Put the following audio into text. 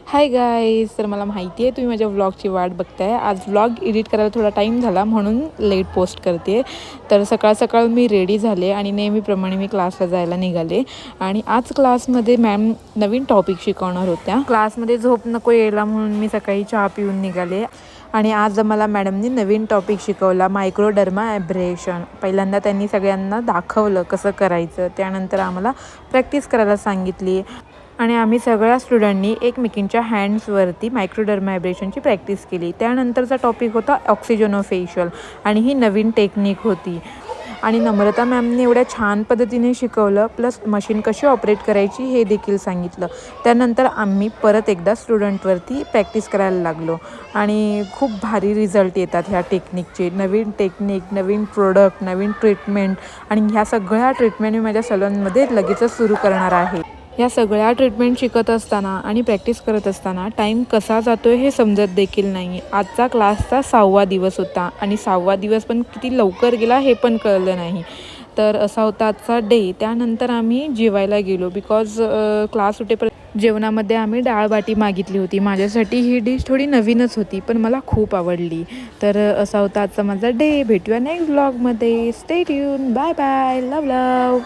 Hi guys, तर मला माहिती आहे तुम्ही माझ्या व्लॉगची वाट बघताय. आज व्लॉग एडिट करायला थोडा टाईम झाला म्हणून लेट पोस्ट करते. तर सकाळ सकाळ मी रेडी झाले आणि नेहमीप्रमाणे मी क्लासला जायला निघाले. आणि आज क्लासमध्ये मॅम नवीन टॉपिक शिकवणार होत्या. क्लासमध्ये झोप नको यायला म्हणून मी सकाळी चहा पिऊन निघाले. आणि आज मला मॅडमनी नवीन टॉपिक शिकवला, मायक्रोडर्मा ॲब्रेशन. पहिल्यांदा त्यांनी सगळ्यांना दाखवलं कसं करायचं, त्यानंतर आम्हाला प्रॅक्टिस करायला सांगितली आणि आम्ही सगळ्या स्टुडंटनी एकमेकींच्या हँड्सवरती मायक्रोडर्मा ॲब्रेशनची प्रॅक्टिस केली. त्यानंतरचा टॉपिक होता ऑक्सिजनोफेशियल आणि ही नवीन टेक्निक होती. आणि नम्रता मॅमने एवढ्या छान पद्धतीने शिकवलं, प्लस मशीन कशी ऑपरेट करायची हे देखील सांगितलं. त्यानंतर आम्ही परत एकदा स्टुडंटवरती प्रॅक्टिस करायला लागलो आणि खूप भारी रिझल्ट येतात ह्या टेक्निकचे. नवीन टेक्निक, नवीन प्रोडक्ट, नवीन ट्रीटमेंट आणि ह्या सगळ्या ट्रीटमेंट मी माझ्या सलूनमध्ये लगेचच सुरू करणार आहे. या सगळ्या ट्रीटमेंट शिकत असताना आणि प्रॅक्टिस करत असताना टाईम कसा जातो आहे हे समजत देखील नाही. आजचा क्लासचा 6वा दिवस होता आणि 6वा दिवस पण किती लवकर गेला हे पण कळलं नाही. तर असा होता आजचा डे. त्यानंतर आम्ही जेवायला गेलो बिकॉज क्लास सुटेपर्यंत जेवणामध्ये आम्ही डाळ-बाटी मागितली होती. माझ्यासाठी ही डिश थोडी नवीनच होती पण मला खूप आवडली. तर असा होता आजचा माझा डे. भेटूया नेक्स्ट व्लॉगमध्ये. Stay tune. Bye bye. Love लव.